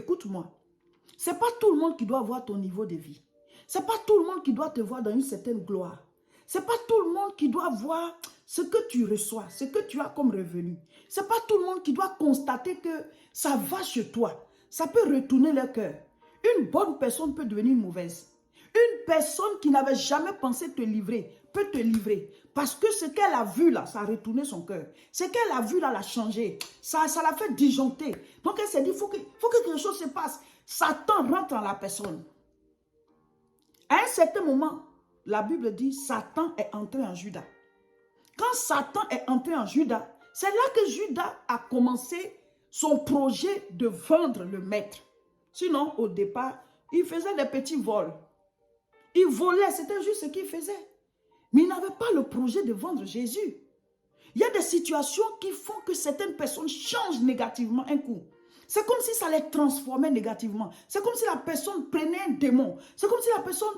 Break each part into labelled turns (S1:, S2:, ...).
S1: écoute-moi. Ce n'est pas tout le monde qui doit voir ton niveau de vie. Ce n'est pas tout le monde qui doit te voir dans une certaine gloire. Ce n'est pas tout le monde qui doit voir ce que tu reçois, ce que tu as comme revenu. Ce n'est pas tout le monde qui doit constater que ça va chez toi. Ça peut retourner le cœur. Une bonne personne peut devenir mauvaise. Une personne qui n'avait jamais pensé te livrer peut te livrer. Parce que ce qu'elle a vu là, ça a retourné son cœur. Ce qu'elle a vu là, l'a changé. Ça l'a fait disjoncter. Donc elle s'est dit, il faut que quelque chose se passe. Satan rentre en la personne. À un certain moment, la Bible dit, Satan est entré en Judas. Quand Satan est entré en Judas, c'est là que Judas a commencé son projet de vendre le maître. Sinon, au départ, il faisait des petits vols. Il volait, c'était juste ce qu'il faisait. Mais il n'avait pas le projet de vendre Jésus. Il y a des situations qui font que certaines personnes changent négativement un coup. C'est comme si ça les transformait négativement. C'est comme si la personne prenait un démon. C'est comme si la personne,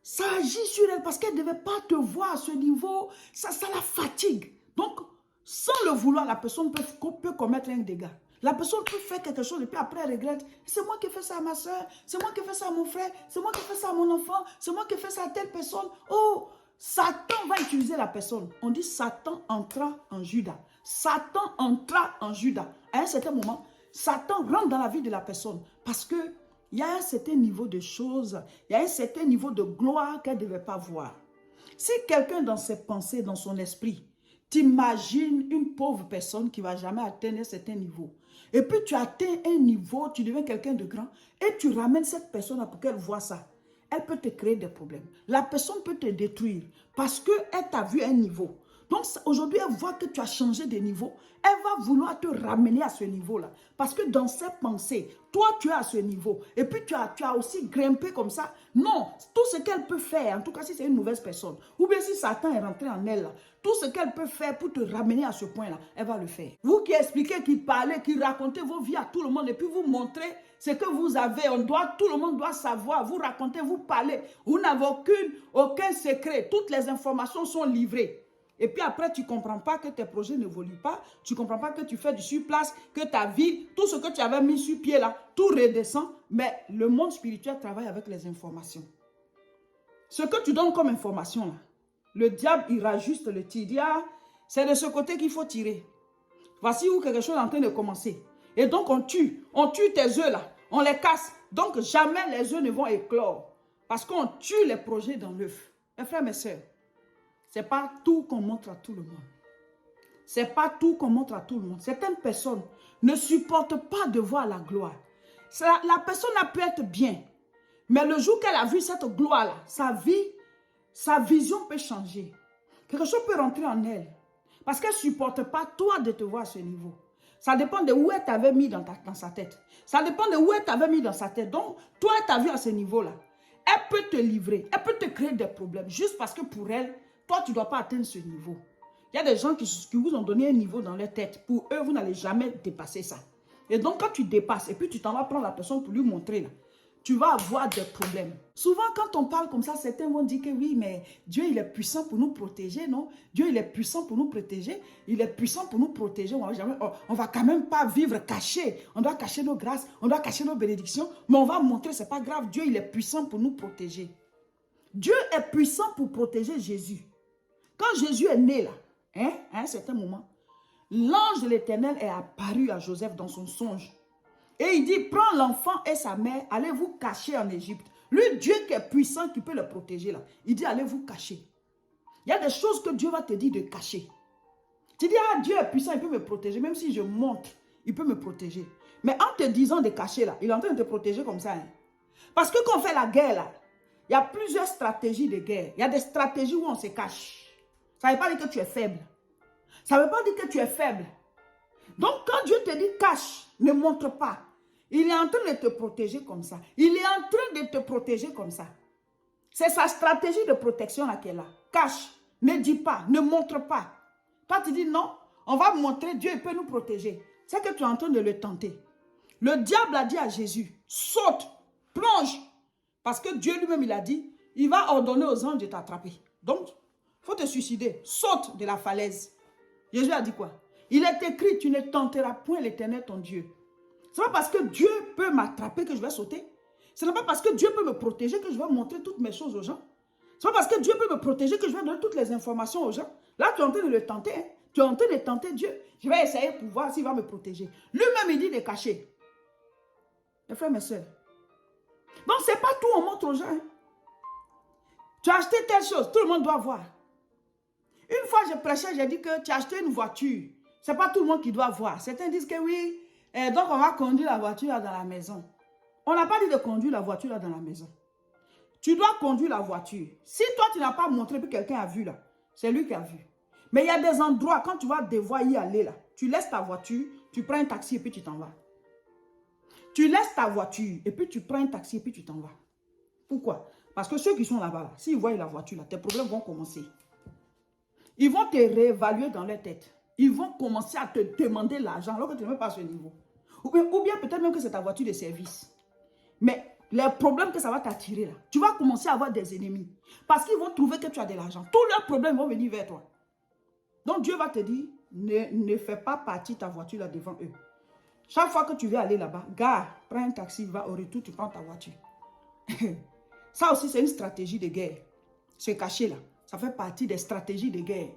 S1: ça agit sur elle parce qu'elle ne devait pas te voir à ce niveau. Ça la fatigue. Donc, sans le vouloir, la personne peut commettre un dégât. La personne peut faire quelque chose et puis après elle regrette. C'est moi qui ai fait ça à ma soeur, c'est moi qui ai fait ça à mon frère, c'est moi qui ai fait ça à mon enfant, c'est moi qui ai fait ça à telle personne. Oh, Satan va utiliser la personne. On dit Satan entra en Judas. Satan entra en Judas. À un certain moment, Satan rentre dans la vie de la personne parce qu'il y a un certain niveau de choses, il y a un certain niveau de gloire qu'elle ne devait pas voir. Si quelqu'un dans ses pensées, dans son esprit, t'imagines une pauvre personne qui ne va jamais atteindre un certain niveau. Et puis tu atteins un niveau, tu deviens quelqu'un de grand et tu ramènes cette personne pour qu'elle voit ça. Elle peut te créer des problèmes. La personne peut te détruire parce qu'elle t'a vu à un niveau. Donc aujourd'hui, elle voit que tu as changé de niveau. Elle va vouloir te ramener à ce niveau-là. Parce que dans ses pensées, toi, tu es à ce niveau. Et puis, tu as aussi grimpé comme ça. Non, tout ce qu'elle peut faire, en tout cas si c'est une mauvaise personne, ou bien si Satan est rentré en elle, là, tout ce qu'elle peut faire pour te ramener à ce point-là, elle va le faire. Vous qui expliquez, qui parlez, qui racontez vos vies à tout le monde et puis vous montrez ce que vous avez, tout le monde doit savoir, vous racontez, vous parlez. Vous n'avez aucun secret. Toutes les informations sont livrées. Et puis après, tu ne comprends pas que tes projets n'évoluent pas. Tu ne comprends pas que tu fais du surplace, que ta vie, tout ce que tu avais mis sur pied là, tout redescend. Mais le monde spirituel travaille avec les informations. Ce que tu donnes comme information là, le diable, il rajuste le tir. Il dit, ah, c'est de ce côté qu'il faut tirer. Voici où quelque chose est en train de commencer. Et donc on tue tes œufs là, on les casse. Donc jamais les œufs ne vont éclore. Parce qu'on tue les projets dans l'œuf. Mes frères, mes sœurs, ce n'est pas tout qu'on montre à tout le monde. Ce n'est pas tout qu'on montre à tout le monde. Certaines personnes ne supportent pas de voir la gloire. La personne a pu être bien. Mais le jour qu'elle a vu cette gloire-là, sa vision peut changer. Quelque chose peut rentrer en elle. Parce qu'elle ne supporte pas toi de te voir à ce niveau. Ça dépend de où elle t'avait mis dans sa tête. Ça dépend de où elle t'avait mis dans sa tête. Donc, toi, elle t'a vu à ce niveau-là. Elle peut te livrer. Elle peut te créer des problèmes. Juste parce que pour elle, toi, tu ne dois pas atteindre ce niveau. Il y a des gens qui vous ont donné un niveau dans leur tête. Pour eux, vous n'allez jamais dépasser ça. Et donc, quand tu dépasses, et puis tu t'en vas prendre la personne pour lui montrer, là, tu vas avoir des problèmes. Souvent, quand on parle comme ça, certains vont dire que oui, mais Dieu, il est puissant pour nous protéger, non? Dieu, il est puissant pour nous protéger. Il est puissant pour nous protéger. On va quand même pas vivre caché. On doit cacher nos grâces, on doit cacher nos bénédictions, mais on va montrer, c'est pas grave. Dieu, il est puissant pour nous protéger. Dieu est puissant pour protéger Jésus. Quand Jésus est né là, à un certain moment, l'ange de l'Éternel est apparu à Joseph dans son songe. Et il dit, prends l'enfant et sa mère, allez vous cacher en Égypte. Lui, Dieu qui est puissant, qui peut le protéger là, il dit, allez vous cacher. Il y a des choses que Dieu va te dire de cacher. Tu dis, ah, Dieu est puissant, il peut me protéger. Même si je monte, il peut me protéger. Mais en te disant de cacher là, il est en train de te protéger comme ça. Hein. Parce que quand on fait la guerre là, il y a plusieurs stratégies de guerre. Il y a des stratégies où on se cache. Ça ne veut pas dire que tu es faible. Ça ne veut pas dire que tu es faible. Donc, quand Dieu te dit cache, ne montre pas. Il est en train de te protéger comme ça. Il est en train de te protéger comme ça. C'est sa stratégie de protection là qu'elle a. Cache, ne dis pas, ne montre pas. Toi, tu dis non, on va montrer, Dieu peut nous protéger. C'est que tu es en train de le tenter. Le diable a dit à Jésus, saute, plonge. Parce que Dieu lui-même, il a dit, il va ordonner aux anges de t'attraper. Donc, il faut te suicider. Saute de la falaise. Jésus a dit quoi? Il est écrit, tu ne tenteras point l'Éternel ton Dieu. Ce n'est pas parce que Dieu peut m'attraper que je vais sauter. Ce n'est pas parce que Dieu peut me protéger que je vais montrer toutes mes choses aux gens. Ce n'est pas parce que Dieu peut me protéger que je vais donner toutes les informations aux gens. Là, tu es en train de le tenter. Hein? Tu es en train de tenter Dieu. Je vais essayer pour voir s'il va me protéger. Lui-même, il dit de cacher. Mes frères, mes soeurs. Donc, ce n'est pas tout, on montre aux gens. Hein? Tu as acheté telle chose, tout le monde doit voir. Une fois, je prêchais, j'ai dit que tu as acheté une voiture. Ce n'est pas tout le monde qui doit voir. Certains disent que oui, donc on va conduire la voiture là dans la maison. On n'a pas dit de conduire la voiture là dans la maison. Tu dois conduire la voiture. Si toi, tu n'as pas montré, puis quelqu'un a vu là, c'est lui qui a vu. Mais il y a des endroits, quand tu vas devoir y aller là, tu laisses ta voiture, tu prends un taxi et puis tu t'en vas. Tu laisses ta voiture et puis tu prends un taxi et puis tu t'en vas. Pourquoi? Parce que ceux qui sont là-bas, là, s'ils voient la voiture, là, tes problèmes vont commencer. Ils vont te réévaluer dans leur tête. Ils vont commencer à te demander l'argent alors que tu ne veux pas à ce niveau. Ou bien peut-être même que c'est ta voiture de service. Mais les problèmes que ça va t'attirer là, tu vas commencer à avoir des ennemis. Parce qu'ils vont trouver que tu as de l'argent. Tous leurs problèmes vont venir vers toi. Donc Dieu va te dire, ne fais pas partir ta voiture là devant eux. Chaque fois que tu veux aller là-bas, gars, prends un taxi, va au retour, tu prends ta voiture. Ça aussi, c'est une stratégie de guerre. Se cacher là, ça fait partie des stratégies de guerre.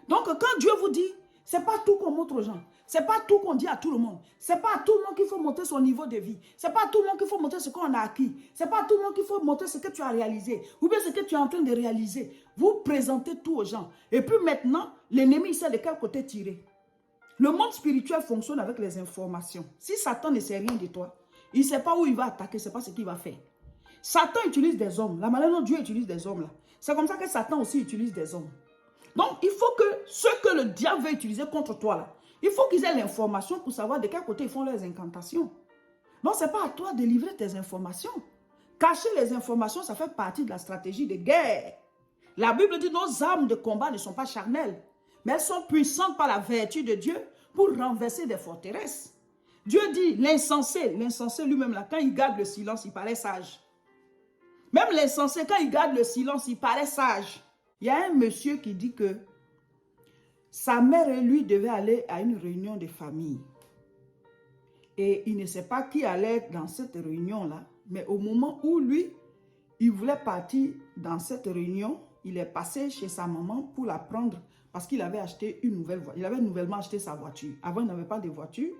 S1: Donc, quand Dieu vous dit, ce n'est pas tout qu'on montre aux gens. Ce n'est pas tout qu'on dit à tout le monde. Ce n'est pas à tout le monde qu'il faut montrer son niveau de vie. Ce n'est pas à tout le monde qu'il faut montrer ce qu'on a acquis. Ce n'est pas à tout le monde qu'il faut montrer ce que tu as réalisé. Ou bien ce que tu es en train de réaliser. Vous présentez tout aux gens. Et puis maintenant, l'ennemi sait de quel côté tirer. Le monde spirituel fonctionne avec les informations. Si Satan ne sait rien de toi, il ne sait pas où il va attaquer, ce n'est pas ce qu'il va faire. Satan utilise des hommes. La manière dont Dieu utilise des hommes là. C'est comme ça que Satan aussi utilise des hommes. Donc, il faut que ce que le diable veut utiliser contre toi, là, il faut qu'ils aient l'information pour savoir de quel côté ils font leurs incantations. Donc, ce n'est pas à toi de livrer tes informations. Cacher les informations, ça fait partie de la stratégie de guerre. La Bible dit que nos armes de combat ne sont pas charnelles, mais elles sont puissantes par la vertu de Dieu pour renverser des forteresses. Dieu dit, l'insensé lui-même, là, quand il garde le silence, il paraît sage. Même l'insensé, quand il garde le silence, il paraît sage. Il y a un monsieur qui dit que sa mère et lui devaient aller à une réunion de famille. Et il ne sait pas qui allait dans cette réunion-là. Mais au moment où lui, il voulait partir dans cette réunion, il est passé chez sa maman pour la prendre parce qu'il avait acheté une nouvelle voiture. Il avait nouvellement acheté sa voiture. Avant, il n'avait pas de voiture,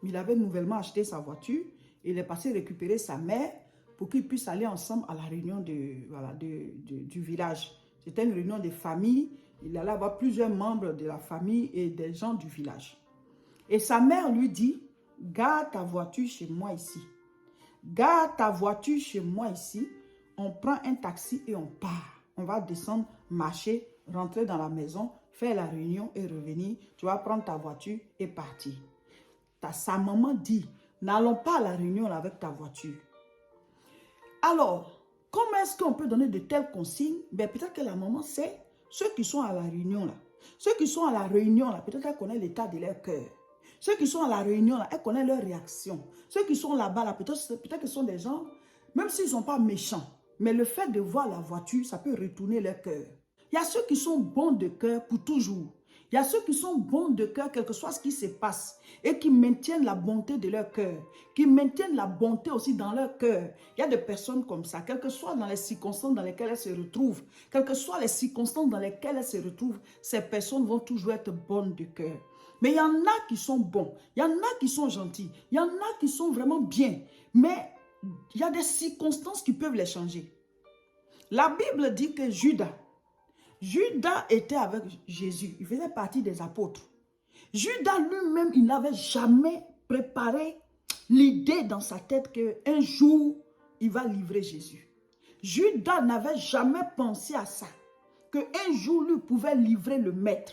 S1: mais il avait nouvellement acheté sa voiture. Il est passé récupérer sa mère pour qu'ils puissent aller ensemble à la réunion du village. C'était une réunion de famille. Il allait avoir plusieurs membres de la famille et des gens du village. Et sa mère lui dit, garde ta voiture chez moi ici. Garde ta voiture chez moi ici. On prend un taxi et on part. On va descendre, marcher, rentrer dans la maison, faire la réunion et revenir. Tu vas prendre ta voiture et partir. Sa maman dit, n'allons pas à la réunion avec ta voiture. Alors, comment est-ce qu'on peut donner de telles consignes? Ben, peut-être que la maman sait, ceux qui sont à la réunion là, ceux qui sont à la réunion là, peut-être qu'elle connaît l'état de leur cœur. Ceux qui sont à la réunion là, elle connaît leur réaction. Ceux qui sont là-bas là, peut-être que ce sont des gens, même s'ils ne sont pas méchants, mais le fait de voir la voiture, ça peut retourner leur cœur. Il y a ceux qui sont bons de cœur pour toujours. Il y a ceux qui sont bons de cœur, quel que soit ce qui se passe, et qui maintiennent la bonté de leur cœur, qui maintiennent la bonté aussi dans leur cœur. Il y a des personnes comme ça, quelles que soient dans les circonstances dans lesquelles elles se retrouvent, quelles que soient les circonstances dans lesquelles elles se retrouvent, ces personnes vont toujours être bonnes de cœur. Mais il y en a qui sont bons, il y en a qui sont gentils, il y en a qui sont vraiment bien, mais il y a des circonstances qui peuvent les changer. La Bible dit que Judas était avec Jésus. Il faisait partie des apôtres. Judas lui-même, il n'avait jamais préparé l'idée dans sa tête qu'un jour, il va livrer Jésus. Judas n'avait jamais pensé à ça. Qu'un jour, lui pouvait livrer le maître.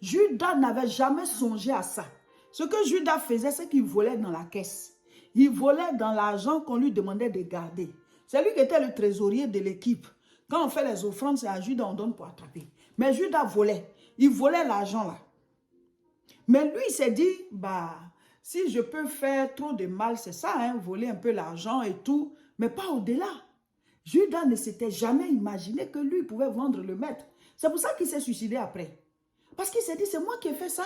S1: Judas n'avait jamais songé à ça. Ce que Judas faisait, c'est qu'il volait dans la caisse. Il volait dans l'argent qu'on lui demandait de garder. C'est lui qui était le trésorier de l'équipe. Quand on fait les offrandes, c'est à Judas on donne pour attraper. Mais Judas volait. Il volait l'argent là. Mais lui, il s'est dit, bah, si je peux faire trop de mal, c'est ça, hein, voler un peu l'argent et tout, mais pas au-delà. Judas ne s'était jamais imaginé que lui pouvait vendre le maître. C'est pour ça qu'il s'est suicidé après. Parce qu'il s'est dit, c'est moi qui ai fait ça.